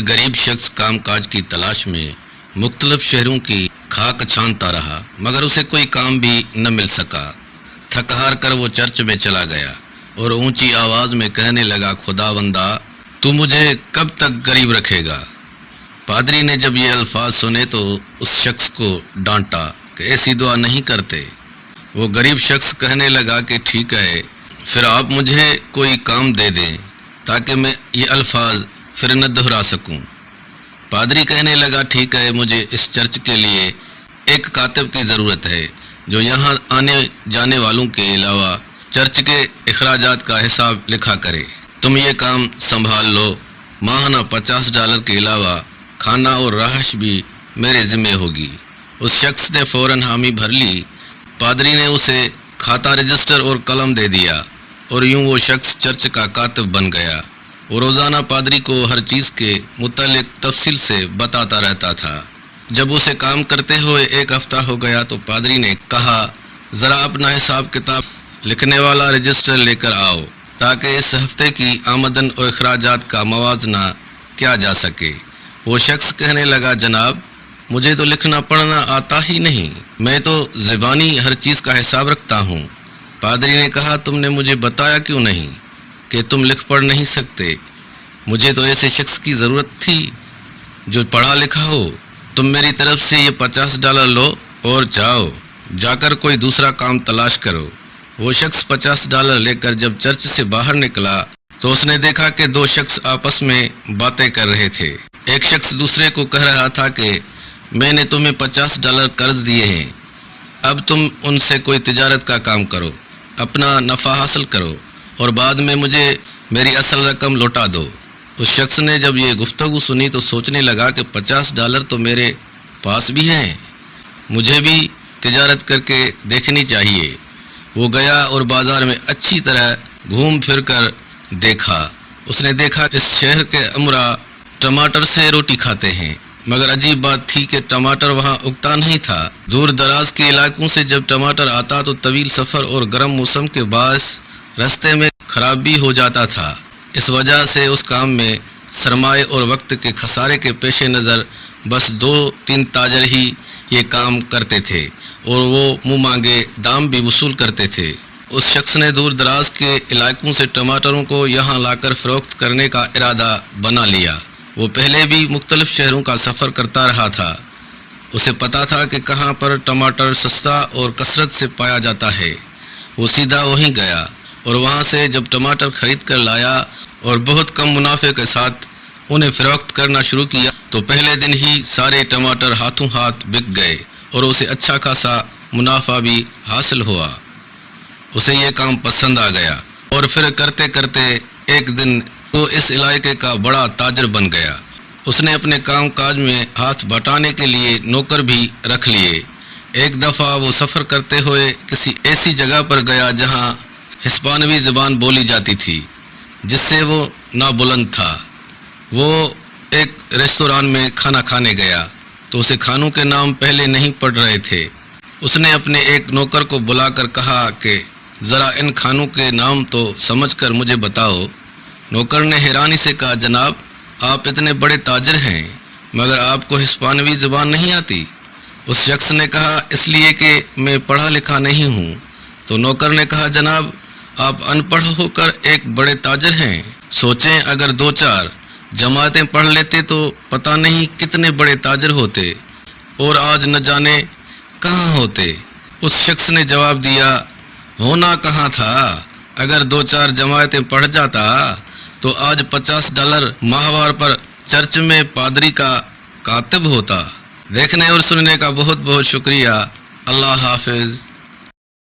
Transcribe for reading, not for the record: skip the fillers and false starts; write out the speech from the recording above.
غریب شخص کام کاج کی تلاش میں مختلف شہروں کی خاک چھانتا رہا، مگر اسے کوئی کام بھی نہ مل سکا۔ تھک ہار کر وہ چرچ میں چلا گیا اور اونچی آواز میں کہنے لگا، خداوندا تو مجھے کب تک غریب رکھے گا؟ پادری نے جب یہ الفاظ سنے تو اس شخص کو ڈانٹا کہ ایسی دعا نہیں کرتے۔ وہ غریب شخص کہنے لگا کہ ٹھیک ہے، پھر آپ مجھے کوئی کام دے دیں تاکہ میں یہ الفاظ پھر نہ دہرا سکوں۔ پادری کہنے لگا، ٹھیک ہے، مجھے اس چرچ کے لیے ایک کاتب کی ضرورت ہے جو یہاں آنے جانے والوں کے علاوہ چرچ کے اخراجات کا حساب لکھا کرے۔ تم یہ کام سنبھال لو، ماہانہ $50 کے علاوہ کھانا اور رہائش بھی میرے ذمہ ہوگی۔ اس شخص نے فوراً حامی بھر لی۔ پادری نے اسے کھاتہ رجسٹر اور قلم دے دیا اور یوں وہ شخص چرچ کا کاتب بن گیا۔ وہ روزانہ پادری کو ہر چیز کے متعلق تفصیل سے بتاتا رہتا تھا۔ جب اسے کام کرتے ہوئے ایک ہفتہ ہو گیا تو پادری نے کہا، ذرا اپنا حساب کتاب لکھنے والا رجسٹر لے کر آؤ تاکہ اس ہفتے کی آمدن و اخراجات کا موازنہ کیا جا سکے۔ وہ شخص کہنے لگا، جناب مجھے تو لکھنا پڑھنا آتا ہی نہیں، میں تو زبانی ہر چیز کا حساب رکھتا ہوں۔ پادری نے کہا، تم نے مجھے بتایا کیوں نہیں کہ تم لکھ پڑھ نہیں سکتے؟ مجھے تو ایسے شخص کی ضرورت تھی جو پڑھا لکھا ہو۔ تم میری طرف سے یہ $50 لو اور جاؤ، جا کر کوئی دوسرا کام تلاش کرو۔ وہ شخص $50 لے کر جب چرچ سے باہر نکلا تو اس نے دیکھا کہ دو شخص آپس میں باتیں کر رہے تھے۔ ایک شخص دوسرے کو کہہ رہا تھا کہ میں نے تمہیں $50 قرض دیے ہیں، اب تم ان سے کوئی تجارت کا کام کرو، اپنا نفع حاصل کرو اور بعد میں مجھے میری اصل رقم لوٹا دو۔ اس شخص نے جب یہ گفتگو سنی تو سوچنے لگا کہ $50 تو میرے پاس بھی ہیں، مجھے بھی تجارت کر کے دیکھنی چاہیے۔ وہ گیا اور بازار میں اچھی طرح گھوم پھر کر دیکھا۔ اس نے دیکھا اس شہر کے امراء ٹماٹر سے روٹی کھاتے ہیں، مگر عجیب بات تھی کہ ٹماٹر وہاں اگتا نہیں تھا۔ دور دراز کے علاقوں سے جب ٹماٹر آتا تو طویل سفر اور گرم موسم کے باعث رستے میں خراب بھی ہو جاتا تھا۔ اس وجہ سے اس کام میں سرمایہ اور وقت کے خسارے کے پیش نظر بس 2-3 تاجر ہی یہ کام کرتے تھے اور وہ منہ مانگے دام بھی وصول کرتے تھے۔ اس شخص نے دور دراز کے علاقوں سے ٹماٹروں کو یہاں لا کر فروخت کرنے کا ارادہ بنا لیا۔ وہ پہلے بھی مختلف شہروں کا سفر کرتا رہا تھا، اسے پتا تھا کہ کہاں پر ٹماٹر سستا اور کثرت سے پایا جاتا ہے۔ وہ سیدھا وہیں گیا اور وہاں سے جب ٹماٹر خرید کر لایا اور بہت کم منافع کے ساتھ انہیں فروخت کرنا شروع کیا تو پہلے دن ہی سارے ٹماٹر ہاتھوں ہاتھ بک گئے اور اسے اچھا خاصا منافع بھی حاصل ہوا۔ اسے یہ کام پسند آ گیا اور پھر کرتے کرتے ایک دن وہ اس علاقے کا بڑا تاجر بن گیا۔ اس نے اپنے کام کاج میں ہاتھ بٹانے کے لیے نوکر بھی رکھ لیے۔ ایک دفعہ وہ سفر کرتے ہوئے کسی ایسی جگہ پر گیا جہاں ہسپانوی زبان بولی جاتی تھی جس سے وہ نابلند تھا۔ وہ ایک ریستوران میں کھانا کھانے گیا تو اسے کھانوں کے نام پہلے نہیں پڑ رہے تھے۔ اس نے اپنے ایک نوکر کو بلا کر کہا کہ ذرا ان کھانوں کے نام تو سمجھ کر مجھے بتاؤ۔ نوکر نے حیرانی سے کہا، جناب آپ اتنے بڑے تاجر ہیں مگر آپ کو ہسپانوی زبان نہیں آتی؟ اس شخص نے کہا، اس لیے کہ میں پڑھا لکھا نہیں ہوں۔ تو نوکر نے کہا، جناب آپ ان پڑھ ہو کر ایک بڑے تاجر ہیں، سوچیں اگر 2-4 جماعتیں پڑھ لیتے تو پتہ نہیں کتنے بڑے تاجر ہوتے اور آج نہ جانے کہاں ہوتے۔ اس شخص نے جواب دیا، ہونا کہاں تھا، اگر 2-4 جماعتیں پڑھ جاتا تو آج $50 ماہوار پر چرچ میں پادری کا کاتب ہوتا۔ دیکھنے اور سننے کا بہت بہت شکریہ۔ اللہ حافظ۔